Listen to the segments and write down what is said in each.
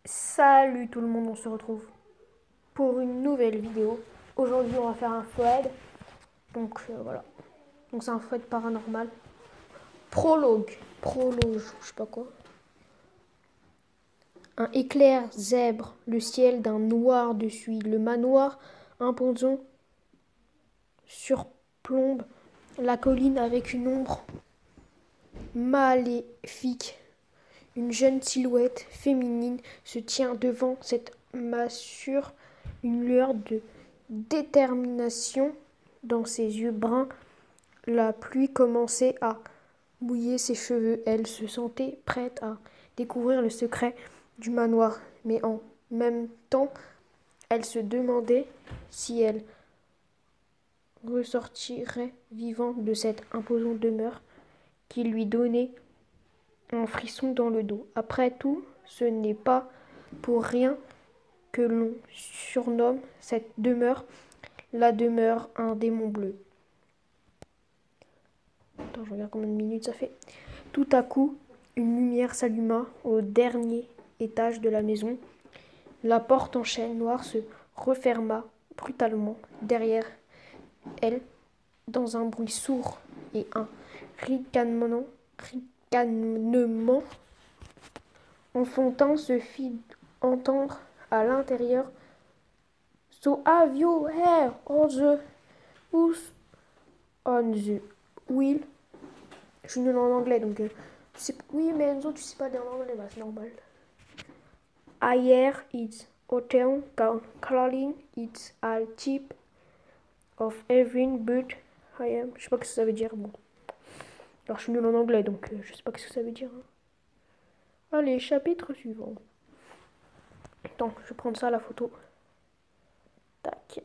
Salut tout le monde, on se retrouve pour une nouvelle vidéo. Aujourd'hui on va faire un thread. Donc voilà. Donc c'est un thread paranormal. Prologue, je sais pas quoi. Un éclair zèbre le ciel d'un noir dessus. Le manoir imposant surplombe la colline avec une ombre maléfique. Une jeune silhouette féminine se tient devant cette massure, une lueur de détermination dans ses yeux bruns. La pluie commençait à mouiller ses cheveux. Elle se sentait prête à découvrir le secret du manoir, mais en même temps, elle se demandait si elle ressortirait vivante de cette imposante demeure qui lui donnait un frisson dans le dos. Après tout, ce n'est pas pour rien que l'on surnomme cette demeure la demeure un démon bleu. Attends, je regarde combien de minutes ça fait. Tout à coup, une lumière s'alluma au dernier étage de la maison. La porte en chêne noire se referma brutalement derrière elle, dans un bruit sourd et un ricanement enfantin se fit entendre à l'intérieur. So have you here on the house on the wheel? Je suis nulle en anglais donc oui mais Enzo tu sais pas dire en anglais, bah c'est normal. I hear it's hotel calling it's all cheap of everything but I am. Je sais pas ce que ça veut dire, bon. Alors je suis nulle en anglais donc je sais pas ce que ça veut dire. Allez, chapitre suivant. Attends, je vais prendre ça à la photo. Tac.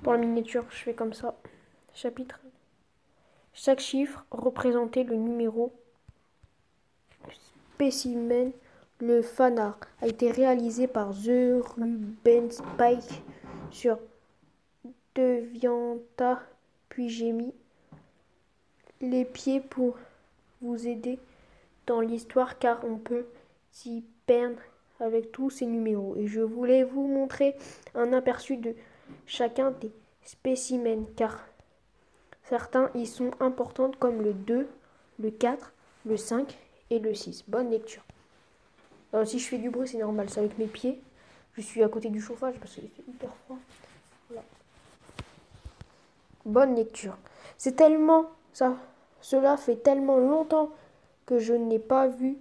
Pour la miniature, je fais comme ça. Chapitre. Chaque chiffre représentait le numéro. Spécimen. Le fanart a été réalisé par The Rubens Pike sur DeviantArt, puis j'ai mis les pieds pour vous aider dans l'histoire car on peut s'y perdre avec tous ces numéros. Et je voulais vous montrer un aperçu de chacun des spécimens car certains y sont importants comme le 2, le 4, le 5 et le 6. Bonne lecture. Alors, si je fais du bruit, c'est normal, c'est avec mes pieds. Je suis à côté du chauffage parce qu'il fait hyper froid. Voilà. Bonne lecture. C'est tellement ça. Cela fait tellement longtemps que je n'ai pas vu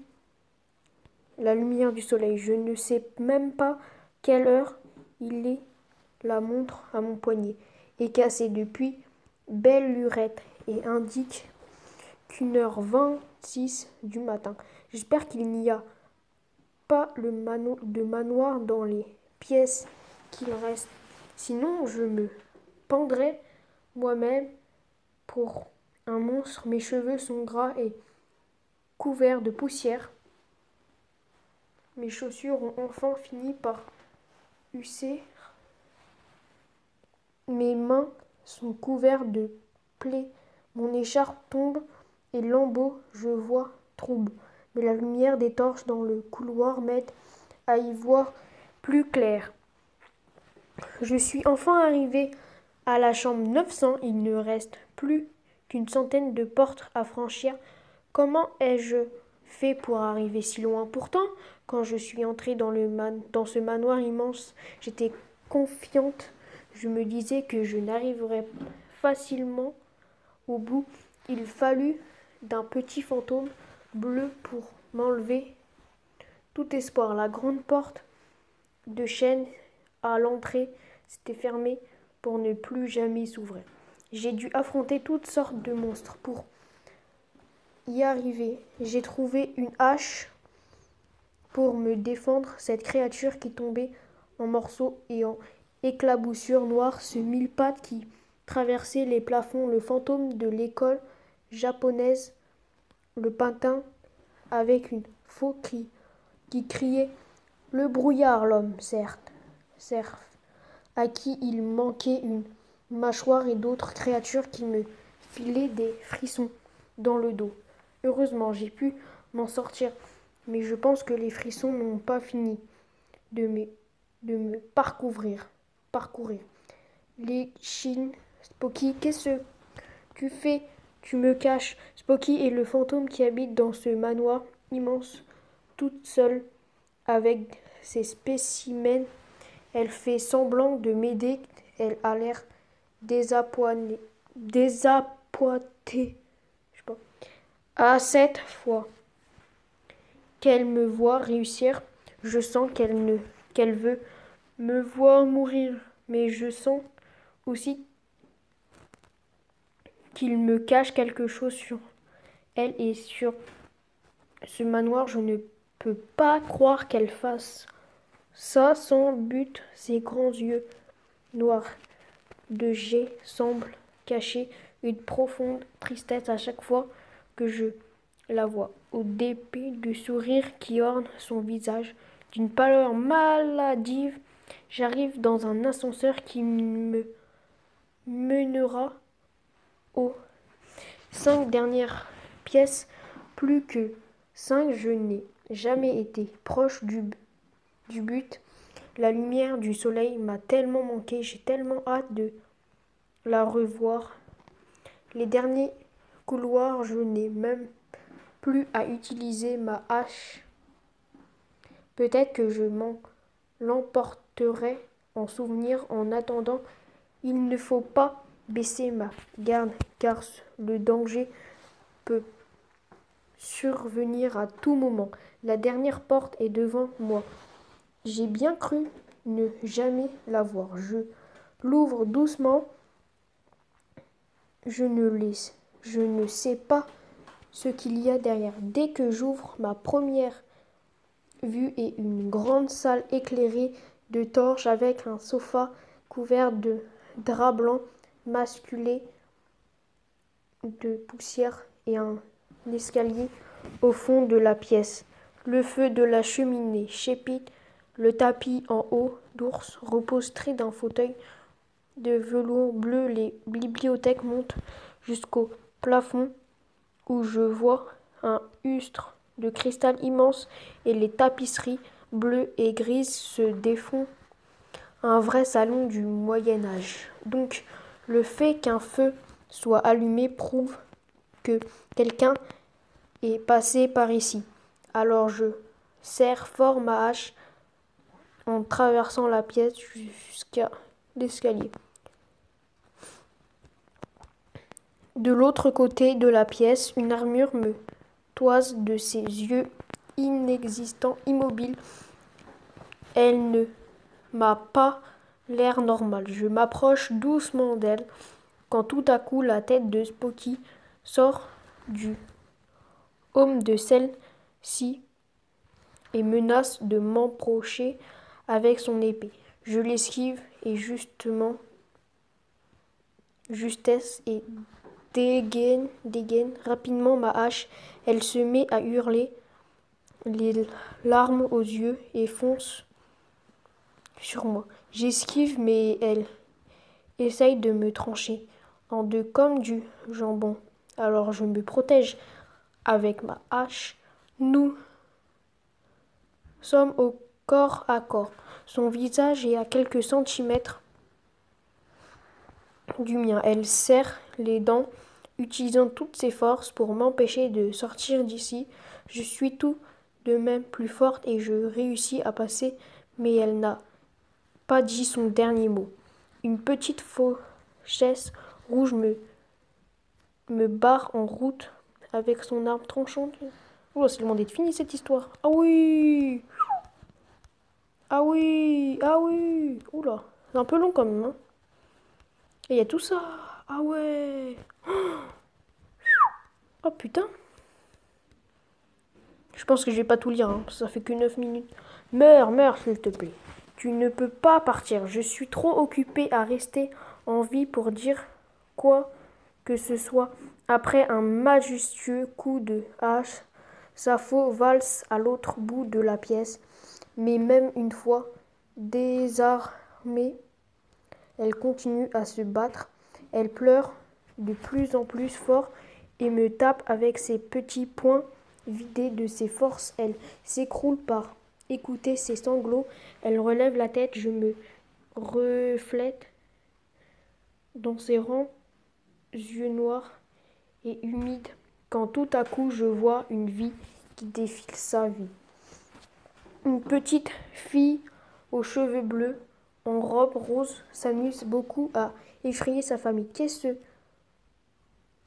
la lumière du soleil. Je ne sais même pas quelle heure il est. La montre à mon poignet est cassée depuis belle lurette et indique qu'1h26 du matin. J'espère qu'il n'y a pas de manoir dans les pièces qu'il reste. Sinon, je me pendrai moi-même pour un monstre. Mes cheveux sont gras et couverts de poussière. Mes chaussures ont enfin fini par usser. Mes mains sont couvertes de plaies. Mon écharpe tombe et lambeaux, je vois trouble. Mais la lumière des torches dans le couloir m'aide à y voir plus clair. Je suis enfin arrivé à la chambre 900. Il ne reste plus qu'une centaine de portes à franchir. Comment ai-je fait pour arriver si loin? Pourtant, quand je suis entrée dans ce manoir immense, j'étais confiante. Je me disais que je n'arriverais facilement au bout. Il fallut d'un petit fantôme bleu pour m'enlever tout espoir. La grande porte de chêne à l'entrée s'était fermée pour ne plus jamais s'ouvrir. J'ai dû affronter toutes sortes de monstres pour y arriver. J'ai trouvé une hache pour me défendre. Cette créature qui tombait en morceaux et en éclaboussures noires, ce mille-pattes qui traversait les plafonds, le fantôme de l'école japonaise, le pantin avec une faux cri qui criait le brouillard, l'homme, certes, à qui il manquait une mâchoire et d'autres créatures qui me filaient des frissons dans le dos. Heureusement, j'ai pu m'en sortir mais je pense que les frissons n'ont pas fini de me parcourir. Les chines, Spocky, qu'est-ce que tu fais? Tu me caches. Spocky est le fantôme qui habite dans ce manoir immense, toute seule, avec ses spécimens. Elle fait semblant de m'aider. Elle a l'air désappointée. Je sais pas. À cette fois qu'elle me voit réussir, je sens qu'elle veut me voir mourir. Mais je sens aussi qu'il me cache quelque chose sur elle et sur ce manoir. Je ne peux pas croire qu'elle fasse ça sans but. Ses grands yeux noirs de jet semblent cacher une profonde tristesse à chaque fois que je la vois. Au dépit du sourire qui orne son visage, d'une pâleur maladive, j'arrive dans un ascenseur qui me mènera aux 5 dernières pièces. Plus que 5, je n'ai jamais été proche du but. La lumière du soleil m'a tellement manqué, j'ai tellement hâte de la revoir. Les derniers couloirs, je n'ai même plus à utiliser ma hache. Peut-être que je m'en l'emporterai en souvenir. En attendant, il ne faut pas baisser ma garde, car le danger peut survenir à tout moment. La dernière porte est devant moi. J'ai bien cru ne jamais la voir. Je l'ouvre doucement. Je ne sais pas ce qu'il y a derrière. Dès que j'ouvre, ma première vue est une grande salle éclairée de torches avec un sofa couvert de drap blanc masculé de poussière et un escalier au fond de la pièce. Le feu de la cheminée chépite. Le tapis en haut d'ours repose près d'un fauteuil de velours bleu. Les bibliothèques montent jusqu'au plafond où je vois un lustre de cristal immense et les tapisseries bleues et grises se défont. Un vrai salon du Moyen Âge. Donc, le fait qu'un feu soit allumé prouve que quelqu'un est passé par ici. Alors je serre fort ma hache en traversant la pièce jusqu'à l'escalier. De l'autre côté de la pièce, une armure me toise de ses yeux inexistants, immobiles. Elle ne m'a pas l'air normal. Je m'approche doucement d'elle quand tout à coup la tête de Spocky sort du aume de celle-ci et menace de m'approcher avec son épée. Je l'esquive et justesse et dégaine rapidement ma hache. Elle se met à hurler, les larmes aux yeux, et fonce sur moi. J'esquive, mais elle essaye de me trancher en deux comme du jambon. Alors je me protège avec ma hache. Nous sommes au corps à corps. Son visage est à quelques centimètres du mien. Elle serre les dents, utilisant toutes ses forces pour m'empêcher de sortir d'ici. Je suis tout de même plus forte et je réussis à passer, mais elle n'a pas dit son dernier mot. Une petite fauchesse rouge me barre en route avec son arme tranchante. Oh, c'est le moment d'être fini cette histoire. Ah oui! Ah oui! Ah oui! Oula, c'est un peu long quand même, hein. Et il y a tout ça. Ah ouais! Oh putain! Je pense que je vais pas tout lire, hein. Ça fait que 9 minutes. Meurs, s'il te plaît. Tu ne peux pas partir. Je suis trop occupée à rester en vie pour dire quoi que ce soit. Après un majestueux coup de hache, Sappho valse à l'autre bout de la pièce. Mais même une fois désarmée, elle continue à se battre. Elle pleure de plus en plus fort et me tape avec ses petits poings Vidée de ses forces, elle s'écroule par écouter ses sanglots. Elle relève la tête, je me reflète dans ses rangs yeux noirs et humides, quand tout à coup je vois une vie qui défile sa vie. Une petite fille aux cheveux bleus, en robe rose, s'amuse beaucoup à effrayer sa famille. Qu'est-ce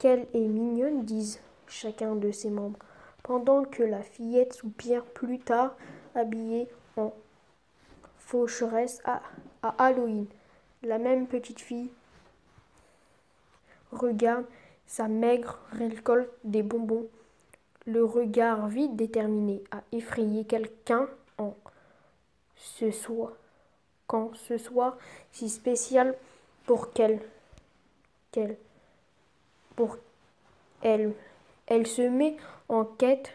qu'elle est mignonne, disent chacun de ses membres, pendant que la fillette soupire plus tard, habillée en faucheresse à Halloween. La même petite fille regarde sa maigre récolte des bonbons, le regard vide déterminé à effrayer quelqu'un en ce soir, quand ce soir si spécial pour pour elle, elle se met en quête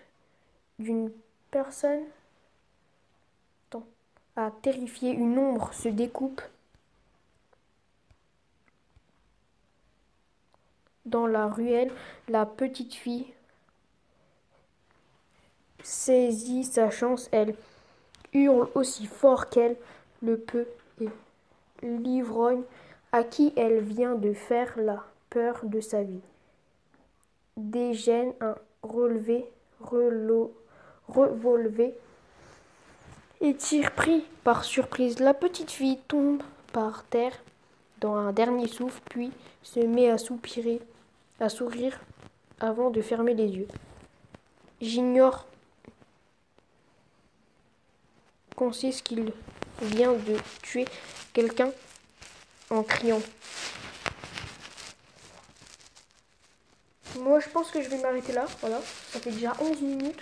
d'une personne à terrifier. Une ombre se découpe dans la ruelle. La petite fille saisit sa chance, elle hurle aussi fort qu'elle le peut et l'ivrogne à qui elle vient de faire la peur de sa vie dégaine un revolver et tire. Pris par surprise, la petite fille tombe par terre dans un dernier souffle, puis se met à soupirer, à sourire avant de fermer les yeux. J'ignore consiste qu'il vient de tuer quelqu'un en criant. Moi, je pense que je vais m'arrêter là. Voilà, ça fait déjà 11 minutes.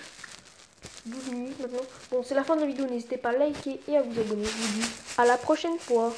12 minutes maintenant. Bon, c'est la fin de la vidéo. N'hésitez pas à liker et à vous abonner. Je vous dis à la prochaine fois.